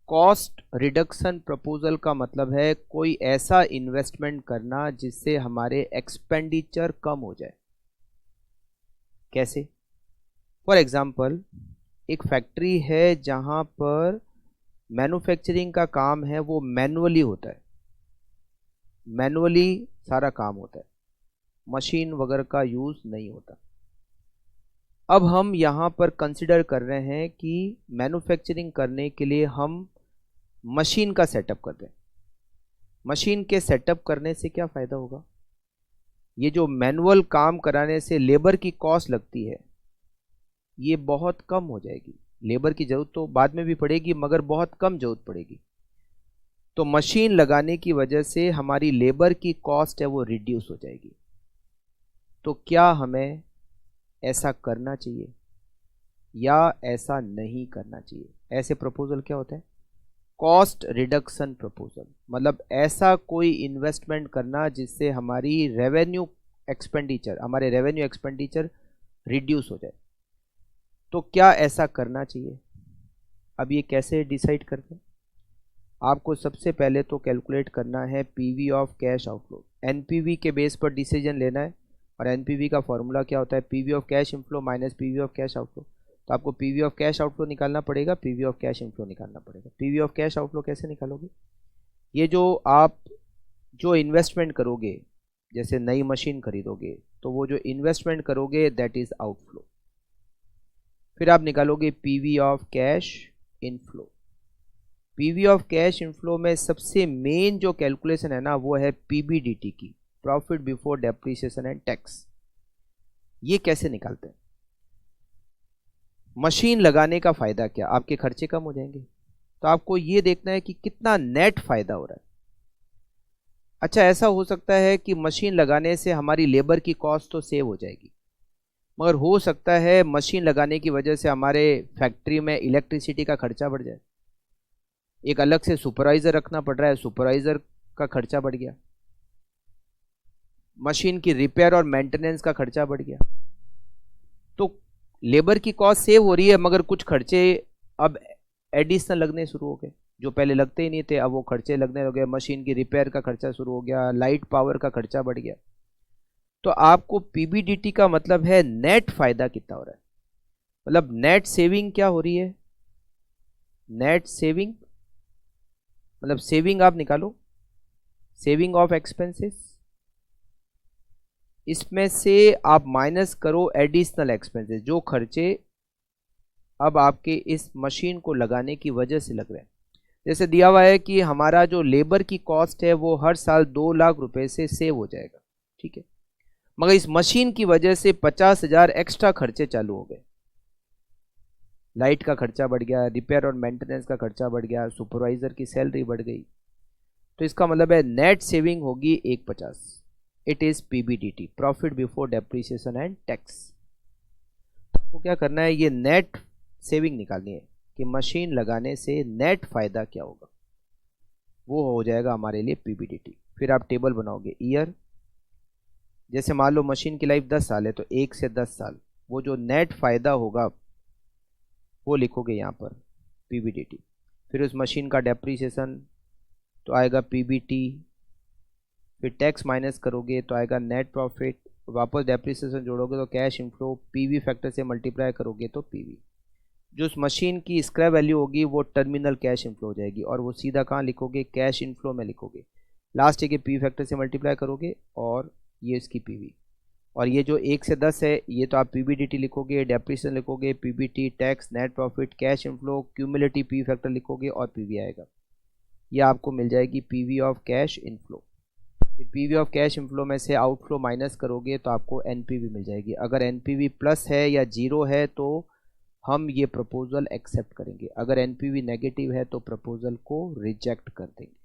Cost reduction proposal का मतलब है कोई ऐसा इन्वेस्टमेंट करना जिससे हमारे एक्सपेंडिचर कम हो जाए। कैसे? फॉर एग्जांपल, एक फैक्ट्री है जहां पर मैन्युफैक्चरिंग का काम है वो मैनुअली होता है, मैनुअली सारा काम होता है, मशीन वगैरह का यूज नहीं होता। अब हम यहाँ पर कंसिडर कर रहे हैं कि मैन्युफैक्चरिंग करने के लिए हम मशीन का सेटअप कर दें। मशीन के सेटअप करने से क्या फ़ायदा होगा? ये जो मैनुअल काम कराने से लेबर की कॉस्ट लगती है ये बहुत कम हो जाएगी। लेबर की ज़रूरत तो बाद में भी पड़ेगी मगर बहुत कम ज़रूरत पड़ेगी। तो मशीन लगाने की वजह से हमारी लेबर की कॉस्ट है वो रिड्यूस हो जाएगी। तो क्या हमें ऐसा करना चाहिए या ऐसा नहीं करना चाहिए? ऐसे प्रपोजल क्या होता है? Cost reduction proposal. मतलब ऐसा कोई इन्वेस्टमेंट करना जिससे हमारी हमारे रेवेन्यू एक्सपेंडिचर रिड्यूस हो जाए। तो क्या ऐसा करना चाहिए? अब ये कैसे डिसाइड करते हैं? आपको सबसे पहले तो कैलकुलेट करना है PV of cash outflow. NPV के बेस पर डिसीजन लेना है और एनपीवी का फॉर्मूला क्या होता है? PV of cash inflow minus PV of cash outflow. तो आपको पीवी ऑफ कैश आउटफ्लो निकालना पड़ेगा, पीवी ऑफ कैश इनफ्लो निकालना पड़ेगा। पीवी ऑफ कैश आउटफ्लो कैसे निकालोगे? ये जो आप जो इन्वेस्टमेंट करोगे, जैसे नई मशीन खरीदोगे तो वो जो इन्वेस्टमेंट करोगे दैट इज आउटफ्लो। फिर आप निकालोगे PV of cash inflow. PV of cash inflow में सबसे मेन जो कैलकुलेशन है ना वो है पीबीडीटी की, profit before depreciation and tax. ये कैसे निकालते हैं? मशीन लगाने का फायदा क्या? आपके खर्चे कम हो जाएंगे। तो आपको ये देखना है कि कितना नेट फायदा हो रहा है। अच्छा, ऐसा हो सकता है कि मशीन लगाने से हमारी लेबर की कॉस्ट तो सेव हो जाएगी मगर हो सकता है मशीन लगाने की वजह से हमारे फैक्ट्री में इलेक्ट्रिसिटी का खर्चा बढ़ जाए। एक अलग से सुपरवाइजर रखना पड़ रहा है, सुपरवाइजर का खर्चा बढ़ गया। मशीन की रिपेयर और मेंटेनेंस का खर्चा बढ़ गया। तो लेबर की कॉस्ट सेव हो रही है मगर कुछ खर्चे अब एडिशनल लगने शुरू हो गए, जो पहले लगते ही नहीं थे अब वो खर्चे लगने लगे। मशीन की रिपेयर का खर्चा शुरू हो गया, लाइट पावर का खर्चा बढ़ गया। तो आपको पीबीडीटी का मतलब है नेट फायदा कितना हो रहा है, मतलब नेट सेविंग क्या हो रही है। नेट सेविंग मतलब सेविंग आप निकालो, सेविंग ऑफ एक्सपेंसेस, इसमें से आप माइनस करो एडिशनल एक्सपेंसेस, जो खर्चे अब आपके इस मशीन को लगाने की वजह से लग रहे हैं। जैसे दिया हुआ है कि हमारा जो लेबर की कॉस्ट है वो हर साल 2 लाख रुपए से सेव हो जाएगा, ठीक है, मगर इस मशीन की वजह से 50,000 एक्स्ट्रा खर्चे चालू हो गए। लाइट का खर्चा बढ़ गया, रिपेयर और मेंटेनेंस का खर्चा बढ़ गया, सुपरवाइजर की सैलरी बढ़ गई। तो इसका मतलब है नेट सेविंग होगी 150। It is PBDT, profit before depreciation and tax. तो क्या करना है, ये नेट सेविंग निकालनी है कि मशीन लगाने से नेट फायदा क्या होगा, वो हो जाएगा हमारे लिए पीबीडीटी। फिर आप टेबल बनाओगे ईयर, जैसे मान लो मशीन की लाइफ 10 साल है तो 1 से 10 साल, वो जो नेट फायदा होगा वो लिखोगे यहाँ पर पीबीडीटी। फिर उस मशीन का डेप्रिसिएशन तो आएगा पीबीटी, फिर टैक्स माइनस करोगे तो आएगा नेट प्रॉफिट, वापस डेप्रिसिएशन जोड़ोगे तो कैश इनफ्लो, पीवी फैक्टर से मल्टीप्लाई करोगे तो पीवी। जो उस मशीन की स्क्रैप वैल्यू होगी वो टर्मिनल कैश इनफ्लो हो जाएगी और वो सीधा कहाँ लिखोगे, कैश इनफ्लो में लिखोगे। लास्ट है कि पी फैक्टर से मल्टीप्लाई करोगे और ये इसकी पीवी। और ये जो 1 से 10 है ये तो आप पीबीडीटी लिखोगे, डेप्रिसिएशन लिखोगे, PBT, tax, net profit, cash inflow, cumulative P factor लिखोगे और पीवी आएगा। ये आपको मिल जाएगी पीवी ऑफ कैश इनफ्लो। फिर पीवी ऑफ कैश इनफ्लो में से आउटफ्लो माइनस करोगे तो आपको एनपीवी मिल जाएगी। अगर एनपीवी प्लस है या जीरो है तो हम ये प्रपोजल एक्सेप्ट करेंगे, अगर एनपीवी नेगेटिव है तो प्रपोजल को रिजेक्ट कर देंगे।